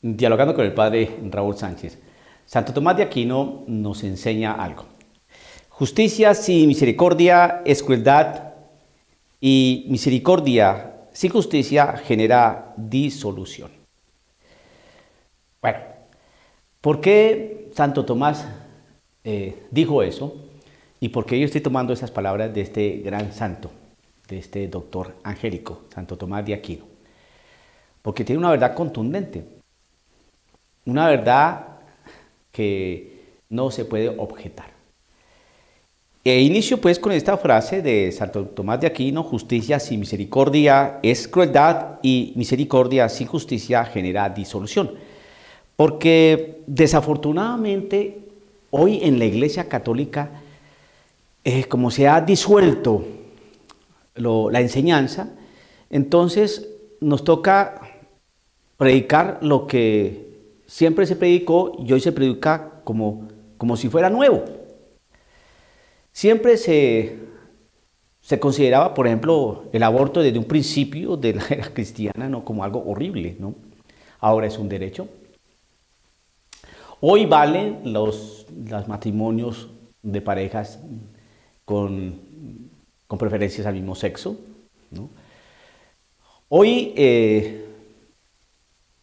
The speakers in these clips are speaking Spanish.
Dialogando con el padre Raúl Sánchez, Santo Tomás de Aquino nos enseña algo. Justicia sin misericordia es crueldad y misericordia sin justicia genera disolución. Bueno, ¿por qué Santo Tomás dijo eso? ¿Y por qué yo estoy tomando esas palabras de este gran santo, de este doctor angélico, Santo Tomás de Aquino? Porque tiene una verdad contundente, una verdad que no se puede objetar. Inicio pues con esta frase de Santo Tomás de Aquino: justicia sin misericordia es crueldad y misericordia sin justicia genera disolución. Porque desafortunadamente hoy en la Iglesia Católica, como se ha disuelto la enseñanza, entonces nos toca predicar lo que siempre se predicó y hoy se predica como si fuera nuevo. Siempre se consideraba, por ejemplo, el aborto desde un principio de la era cristiana, ¿no?, como algo horrible, ¿no? Ahora es un derecho. Hoy valen los matrimonios de parejas con preferencias al mismo sexo, ¿no? Hoy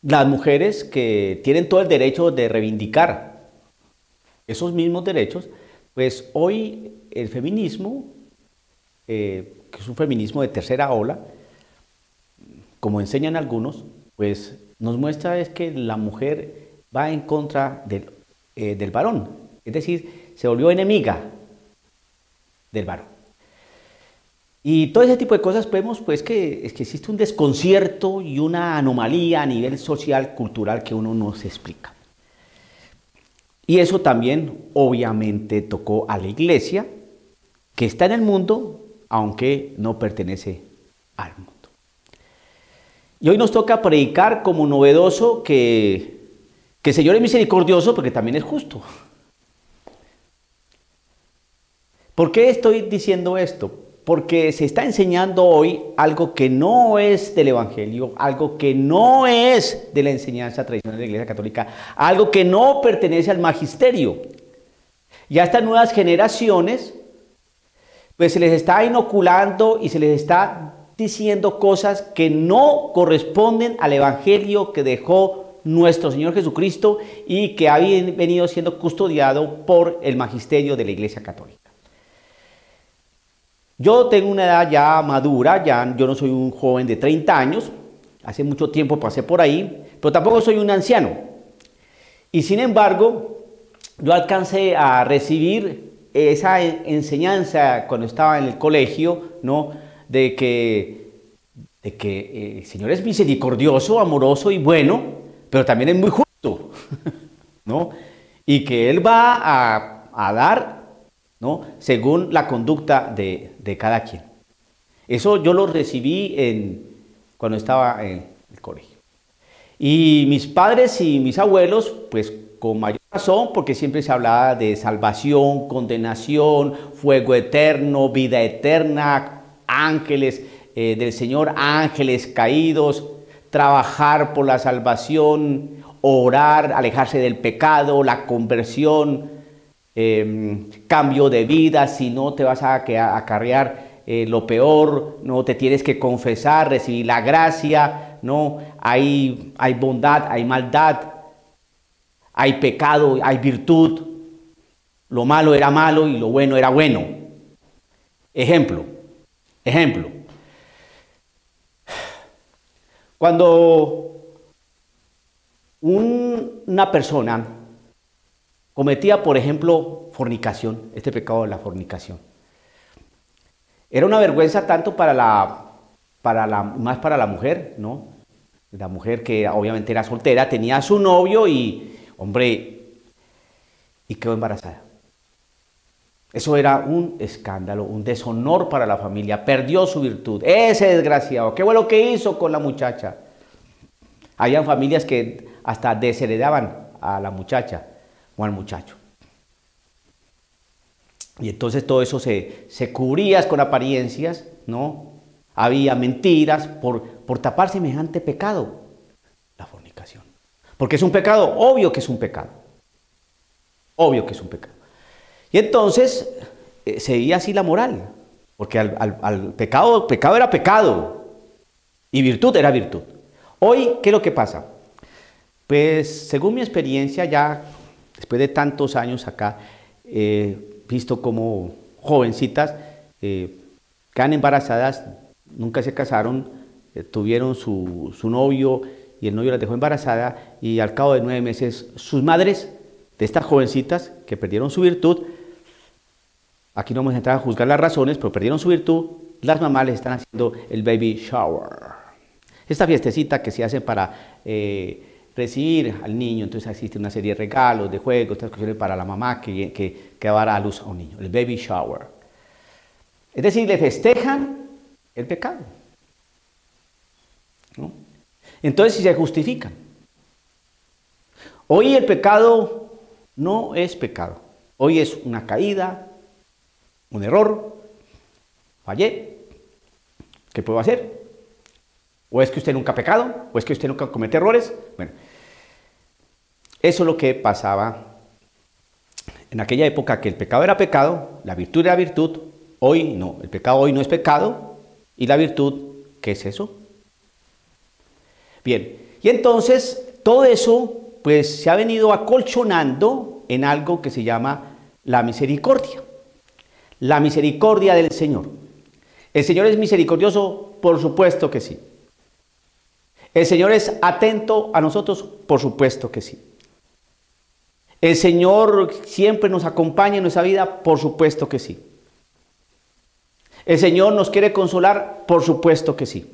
las mujeres que tienen todo el derecho de reivindicar esos mismos derechos, pues hoy el feminismo, que es un feminismo de tercera ola, como enseñan algunos, pues nos muestra es que la mujer va en contra del varón, es decir, se volvió enemiga del varón. Y todo ese tipo de cosas vemos pues que existe un desconcierto y una anomalía a nivel social, cultural, que uno no se explica. Y eso también obviamente tocó a la Iglesia, que está en el mundo, aunque no pertenece al mundo. Y hoy nos toca predicar como novedoso que el Señor es misericordioso, porque también es justo. ¿Por qué estoy diciendo esto? Porque se está enseñando hoy algo que no es del Evangelio, algo que no es de la enseñanza tradicional de la Iglesia Católica, algo que no pertenece al magisterio. Y a estas nuevas generaciones, pues se les está inoculando y se les está diciendo cosas que no corresponden al Evangelio que dejó nuestro Señor Jesucristo y que ha venido siendo custodiado por el magisterio de la Iglesia Católica. Yo tengo una edad ya madura, yo no soy un joven de 30 años, hace mucho tiempo pasé por ahí, pero tampoco soy un anciano. Y sin embargo, yo alcancé a recibir esa enseñanza cuando estaba en el colegio, ¿no?, de que el Señor es misericordioso, amoroso y bueno, pero también es muy justo, ¿no? Y que Él va a dar, ¿no?, según la conducta de cada quien. Eso yo lo recibí cuando estaba en el colegio. Y mis padres y mis abuelos, pues con mayor razón, porque siempre se hablaba de salvación, condenación, fuego eterno, vida eterna, ángeles del Señor, ángeles caídos, trabajar por la salvación, orar, alejarse del pecado, la conversión, cambio de vida. Si no te vas a acarrear lo peor, no te tienes que confesar, recibir la gracia, no hay bondad, hay maldad, hay pecado, hay virtud, lo malo era malo y lo bueno era bueno. Ejemplo, cuando una persona cometía, por ejemplo, fornicación, este pecado de la fornicación, era una vergüenza tanto más para la mujer, ¿no? La mujer que obviamente era soltera, tenía a su novio y, hombre, y quedó embarazada. Eso era un escándalo, un deshonor para la familia, perdió su virtud. Ese desgraciado, ¿qué fue lo que hizo con la muchacha? Habían familias que hasta desheredaban a la muchacha o al muchacho. Y entonces todo eso se cubría con apariencias, ¿no? Había mentiras por tapar semejante pecado, la fornicación. Porque es un pecado, obvio que es un pecado. Obvio que es un pecado. Y entonces se veía así la moral, porque al pecado era pecado y virtud era virtud. Hoy, ¿qué es lo que pasa? Pues según mi experiencia, ya después de tantos años acá, he visto como jovencitas quedan embarazadas, nunca se casaron, tuvieron su novio y el novio las dejó embarazada y al cabo de 9 meses sus madres de estas jovencitas que perdieron su virtud, aquí no vamos a entrar a juzgar las razones, pero perdieron su virtud, las mamás les están haciendo el baby shower. Esta fiestecita que se hace para recibir al niño, entonces existe una serie de regalos, de juegos, estas cuestiones para la mamá que va a dar a luz a un niño, el baby shower. Es decir, le festejan el pecado, ¿no? Entonces, si se justifican. Hoy el pecado no es pecado. Hoy es una caída, un error, fallé. ¿Qué puedo hacer? ¿O es que usted nunca ha pecado? ¿O es que usted nunca comete errores? Bueno, eso es lo que pasaba en aquella época, que el pecado era pecado, la virtud era virtud. Hoy no, el pecado hoy no es pecado y la virtud, ¿qué es eso? Bien, y entonces todo eso pues se ha venido acolchonando en algo que se llama la misericordia. La misericordia del Señor. ¿El Señor es misericordioso? Por supuesto que sí. ¿El Señor es atento a nosotros? Por supuesto que sí. ¿El Señor siempre nos acompaña en nuestra vida? Por supuesto que sí. ¿El Señor nos quiere consolar? Por supuesto que sí.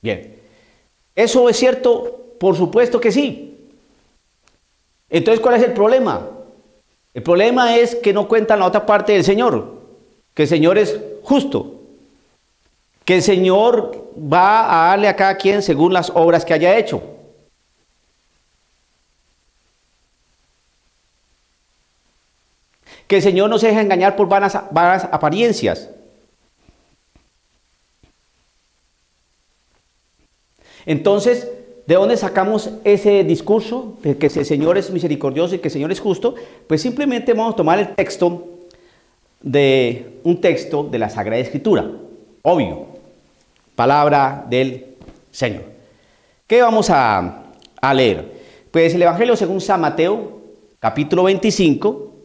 Bien. ¿Eso es cierto? Por supuesto que sí. Entonces, ¿cuál es el problema? El problema es que no cuentan la otra parte del Señor, que el Señor es justo, que el Señor va a darle a cada quien según las obras que haya hecho. Que el Señor no se deja engañar por vanas apariencias. Entonces, ¿de dónde sacamos ese discurso de que el Señor es misericordioso y que el Señor es justo? Pues simplemente vamos a tomar el texto de un texto de la Sagrada Escritura, obvio, palabra del Señor. ¿Qué vamos a leer? Pues el Evangelio según San Mateo, capítulo 25,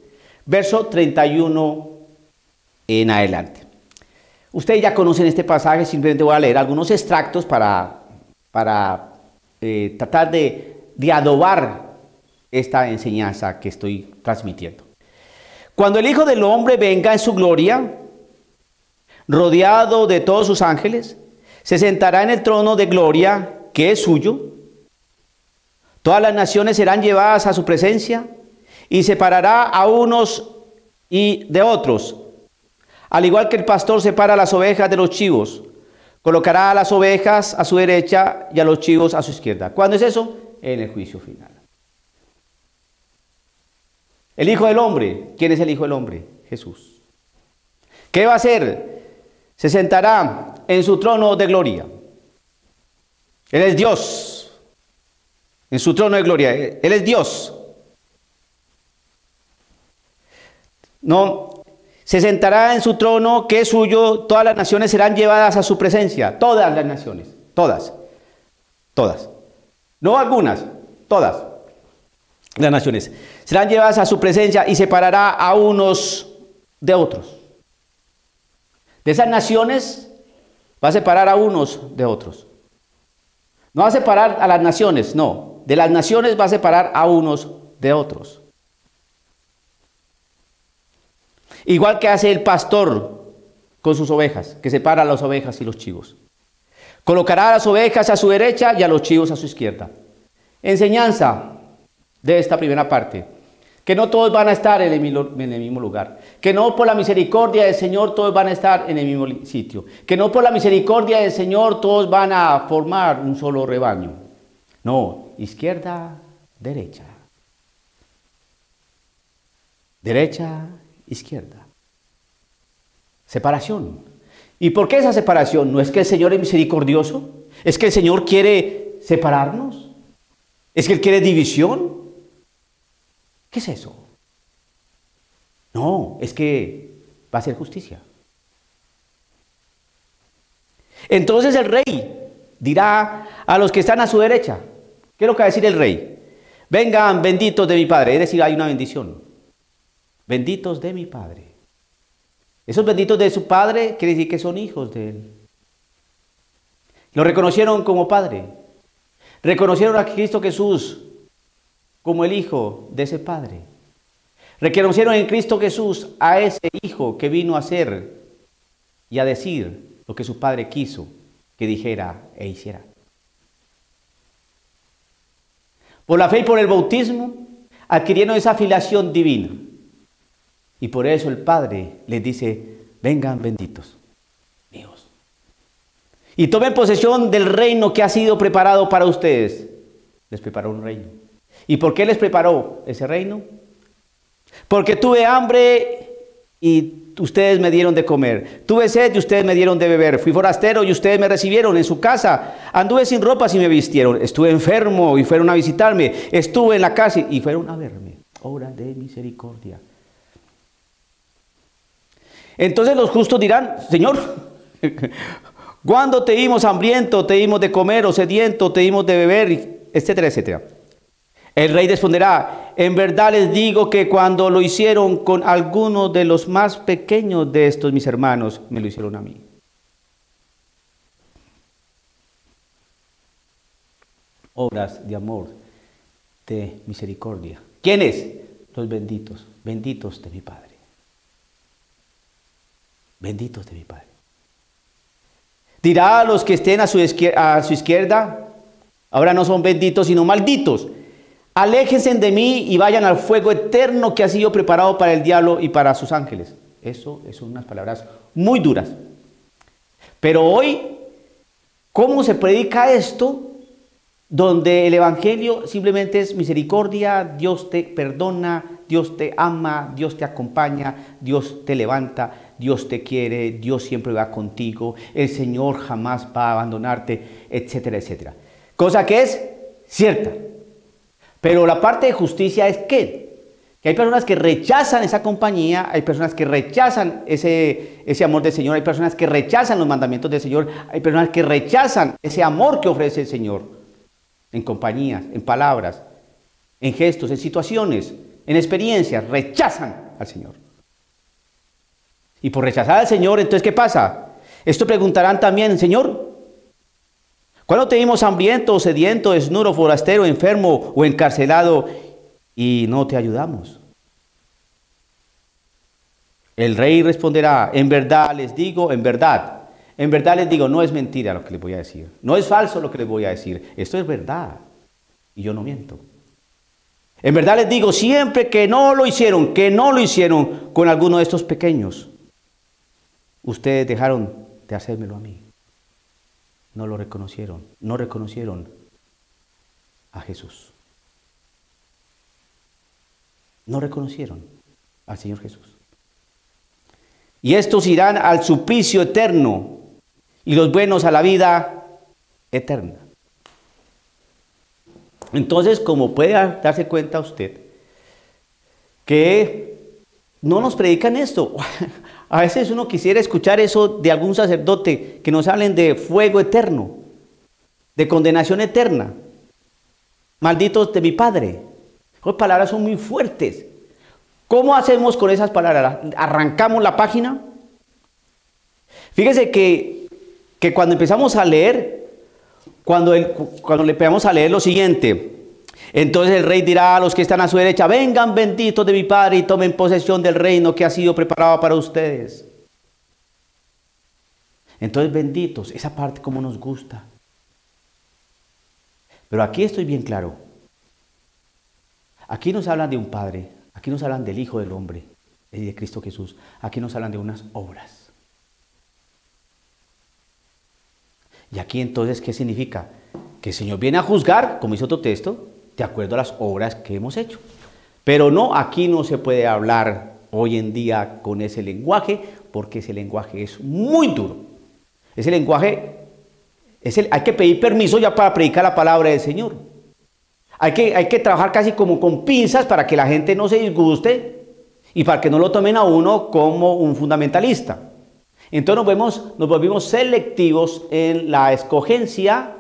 verso 31 en adelante. Ustedes ya conocen este pasaje, simplemente voy a leer algunos extractos para tratar de adobar esta enseñanza que estoy transmitiendo. Cuando el Hijo del Hombre venga en su gloria, rodeado de todos sus ángeles, se sentará en el trono de gloria que es suyo. Todas las naciones serán llevadas a su presencia y separará a unos y de otros, al igual que el pastor separa las ovejas de los chivos. Colocará a las ovejas a su derecha y a los chivos a su izquierda. ¿Cuándo es eso? En el juicio final. El Hijo del Hombre. ¿Quién es el Hijo del Hombre? Jesús. ¿Qué va a hacer? Se sentará en su trono de gloria. Él es Dios. En su trono de gloria. Él es Dios. No. Se sentará en su trono que es suyo, todas las naciones serán llevadas a su presencia. Todas las naciones, todas. No algunas, todas las naciones. Serán llevadas a su presencia y separará a unos de otros. De esas naciones va a separar a unos de otros. No va a separar a las naciones, no. De las naciones va a separar a unos de otros. Igual que hace el pastor con sus ovejas, que separa a las ovejas y los chivos. Colocará a las ovejas a su derecha y a los chivos a su izquierda. Enseñanza de esta primera parte. Que no todos van a estar en el mismo lugar. Que no por la misericordia del Señor todos van a estar en el mismo sitio. Que no por la misericordia del Señor todos van a formar un solo rebaño. No, izquierda, derecha. Derecha, izquierda. Separación. ¿Y por qué esa separación? ¿No es que el Señor es misericordioso? ¿Es que el Señor quiere separarnos? ¿Es que Él quiere división? ¿Qué es eso? No, es que va a hacer justicia. Entonces el rey dirá a los que están a su derecha, ¿qué es lo que va a decir el rey? Vengan, benditos de mi Padre. Es decir, hay una bendición. Benditos de mi Padre. Esos benditos de su Padre quiere decir que son hijos de Él. Lo reconocieron como Padre. Reconocieron a Cristo Jesús como el Hijo de ese Padre. Reconocieron en Cristo Jesús a ese Hijo que vino a hacer y a decir lo que su Padre quiso que dijera e hiciera. Por la fe y por el bautismo adquirieron esa filiación divina. Y por eso el Padre les dice, vengan benditos míos. Y tomen posesión del reino que ha sido preparado para ustedes. Les preparó un reino. ¿Y por qué les preparó ese reino? Porque tuve hambre y ustedes me dieron de comer. Tuve sed y ustedes me dieron de beber. Fui forastero y ustedes me recibieron en su casa. Anduve sin ropas y me vistieron. Estuve enfermo y fueron a visitarme. Estuve en la cárcel y fueron a verme. Obra de misericordia. Entonces los justos dirán, Señor, ¿cuándo te dimos hambriento, te dimos de comer o sediento, te dimos de beber, etcétera, etcétera? El rey responderá, en verdad les digo que cuando lo hicieron con alguno de los más pequeños de estos mis hermanos, me lo hicieron a mí. Obras de amor, de misericordia. ¿Quiénes? Los benditos, benditos de mi Padre. Benditos de mi Padre. Dirá a los que estén a su izquierda, ahora no son benditos sino malditos. Aléjense de mí y vayan al fuego eterno que ha sido preparado para el diablo y para sus ángeles. Eso son unas palabras muy duras. Pero hoy, ¿cómo se predica esto? Donde el evangelio simplemente es misericordia, Dios te perdona, Dios te ama, Dios te acompaña, Dios te levanta, Dios te quiere, Dios siempre va contigo, el Señor jamás va a abandonarte, etcétera, etcétera. Cosa que es cierta. Pero la parte de justicia es que hay personas que rechazan esa compañía, hay personas que rechazan ese amor del Señor, hay personas que rechazan los mandamientos del Señor, hay personas que rechazan ese amor que ofrece el Señor en compañías, en palabras, en gestos, en situaciones, en experiencias, rechazan al Señor. Y por rechazar al Señor, entonces, ¿qué pasa? Esto preguntarán también, Señor, ¿cuándo te vimos hambriento, sediento, desnudo, forastero, enfermo o encarcelado y no te ayudamos? El rey responderá, en verdad les digo, en verdad les digo, no es mentira lo que les voy a decir, no es falso lo que les voy a decir, esto es verdad y yo no miento. En verdad les digo, siempre que no lo hicieron con alguno de estos pequeños, ustedes dejaron de hacérmelo a mí. No lo reconocieron, no reconocieron a Jesús. No reconocieron al Señor Jesús. Y estos irán al suplicio eterno y los buenos a la vida eterna. Entonces, como puede darse cuenta usted, que no nos predican esto. A veces uno quisiera escuchar eso de algún sacerdote, que nos hablen de fuego eterno, de condenación eterna. Malditos de mi Padre. Esas palabras son muy fuertes. ¿Cómo hacemos con esas palabras? ¿Arrancamos la página? Fíjese que cuando empezamos a leer, cuando le empezamos a leer lo siguiente, entonces el rey dirá a los que están a su derecha, vengan benditos de mi Padre y tomen posesión del reino que ha sido preparado para ustedes. Entonces benditos, esa parte como nos gusta. Pero aquí estoy bien claro. Aquí nos hablan de un Padre, aquí nos hablan del Hijo del Hombre, de Cristo Jesús. Aquí nos hablan de unas obras. Y aquí entonces, ¿qué significa? Que el Señor viene a juzgar, como dice otro texto, de acuerdo a las obras que hemos hecho. Pero no, aquí no se puede hablar hoy en día con ese lenguaje, porque ese lenguaje es muy duro. Ese lenguaje, hay que pedir permiso ya para predicar la palabra del Señor. Hay que trabajar casi como con pinzas para que la gente no se disguste y para que no lo tomen a uno como un fundamentalista. Entonces nos volvimos selectivos en la escogencia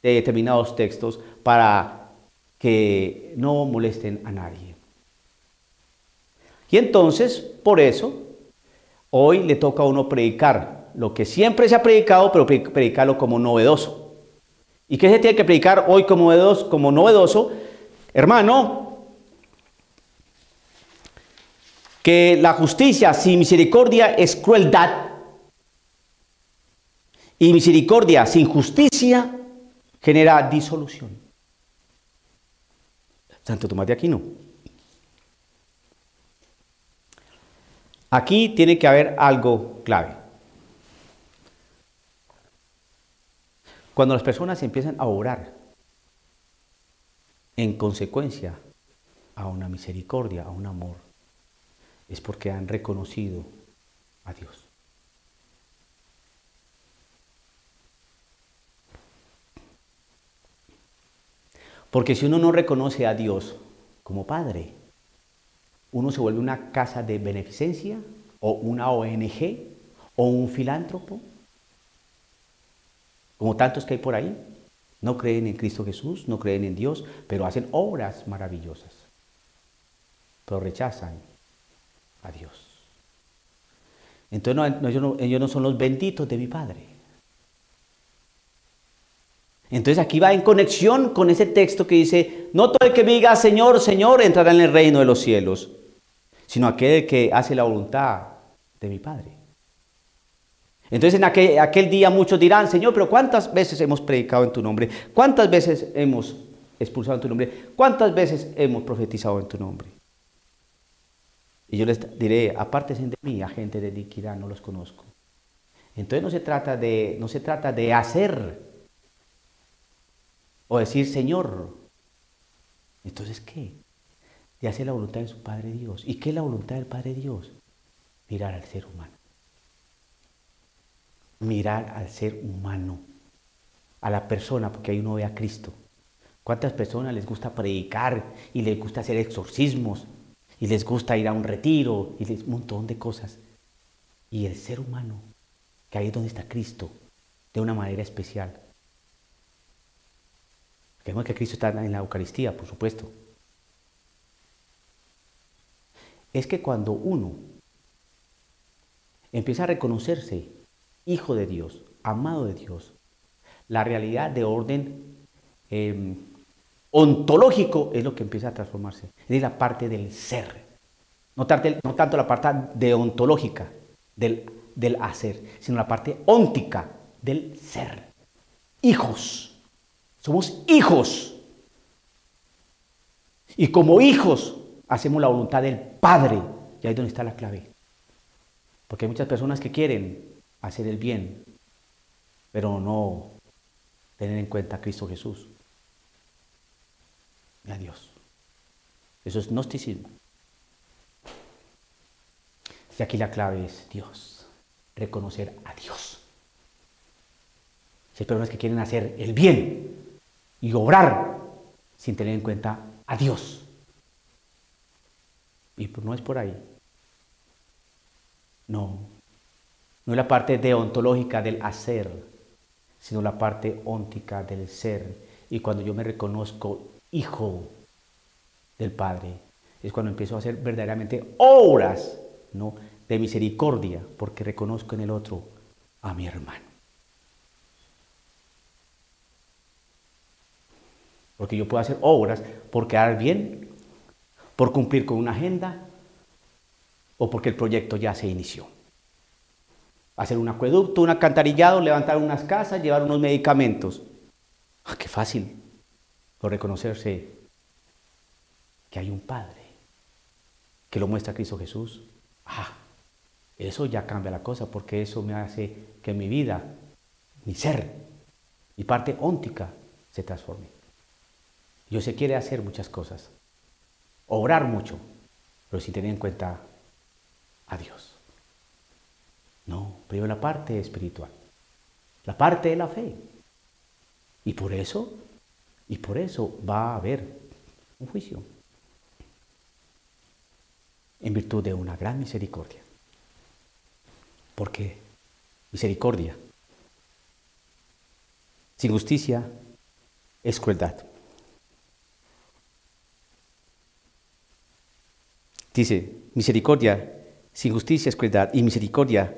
de determinados textos para que no molesten a nadie. Y entonces, por eso, hoy le toca a uno predicar lo que siempre se ha predicado, pero predicarlo como novedoso. ¿Y qué se tiene que predicar hoy como novedoso? Hermano, que la justicia sin misericordia es crueldad y misericordia sin justicia genera disolución. Santo Tomás de Aquino. Aquí tiene que haber algo clave. Cuando las personas empiezan a orar en consecuencia a una misericordia, a un amor, es porque han reconocido a Dios. Porque si uno no reconoce a Dios como Padre, uno se vuelve una casa de beneficencia o una ONG o un filántropo, como tantos que hay por ahí. No creen en Cristo Jesús, no creen en Dios, pero hacen obras maravillosas, pero rechazan a Dios. Entonces ellos no son los benditos de mi Padre. Entonces aquí va en conexión con ese texto que dice, no todo el que me diga Señor, Señor entrará en el reino de los cielos, sino aquel que hace la voluntad de mi Padre. Entonces en aquel día muchos dirán, Señor, pero ¿cuántas veces hemos predicado en tu nombre? ¿Cuántas veces hemos expulsado en tu nombre? ¿Cuántas veces hemos profetizado en tu nombre? Y yo les diré, apártense de mí, agentes de iniquidad, no los conozco. Entonces no se trata de hacer o decir Señor. Entonces, ¿qué? De hacer la voluntad de su Padre Dios. ¿Y qué es la voluntad del Padre Dios? Mirar al ser humano. Mirar al ser humano, a la persona, porque ahí uno ve a Cristo. ¿Cuántas personas les gusta predicar y les gusta hacer exorcismos y les gusta ir a un retiro y un montón de cosas? Y el ser humano, que ahí es donde está Cristo, de una manera especial. Creemos que Cristo está en la Eucaristía, por supuesto. Es que cuando uno empieza a reconocerse hijo de Dios, amado de Dios, la realidad de orden ontológico es lo que empieza a transformarse. Es la parte del ser. No tanto la parte deontológica del hacer, sino la parte óntica del ser. Hijos. Somos hijos. Y como hijos hacemos la voluntad del Padre. Y ahí es donde está la clave. Porque hay muchas personas que quieren hacer el bien, pero no tener en cuenta a Cristo Jesús y a Dios. Eso es gnosticismo. Y aquí la clave es Dios, reconocer a Dios. Si hay personas que quieren hacer el bien y obrar sin tener en cuenta a Dios. Y pues no es por ahí. No es la parte deontológica del hacer, sino la parte óntica del ser. Y cuando yo me reconozco hijo del Padre, es cuando empiezo a hacer verdaderamente obras, ¿no?, de misericordia, porque reconozco en el otro a mi hermano. Porque yo puedo hacer obras por quedar bien, por cumplir con una agenda o porque el proyecto ya se inició. Hacer un acueducto, un alcantarillado, levantar unas casas, llevar unos medicamentos. ¡Ah, qué fácil! Por reconocerse que hay un Padre que lo muestra Cristo Jesús. Eso ya cambia la cosa, porque eso me hace que mi vida, mi ser, mi parte óntica se transforme. Dios se quiere hacer muchas cosas, obrar mucho, pero sin tener en cuenta a Dios. No, primero la parte espiritual, la parte de la fe. Y por eso Y por eso va a haber un juicio. En virtud de una gran misericordia. Porque misericordia sin justicia es crueldad. Dice, misericordia sin justicia es crueldad. Y misericordia,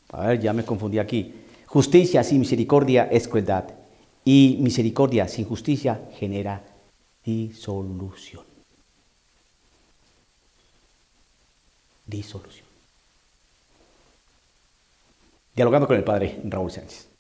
a ver, ya me confundí aquí. Justicia sin misericordia es crueldad. Y misericordia sin justicia genera disolución. Disolución. Dialogando con el padre Raúl Sánchez.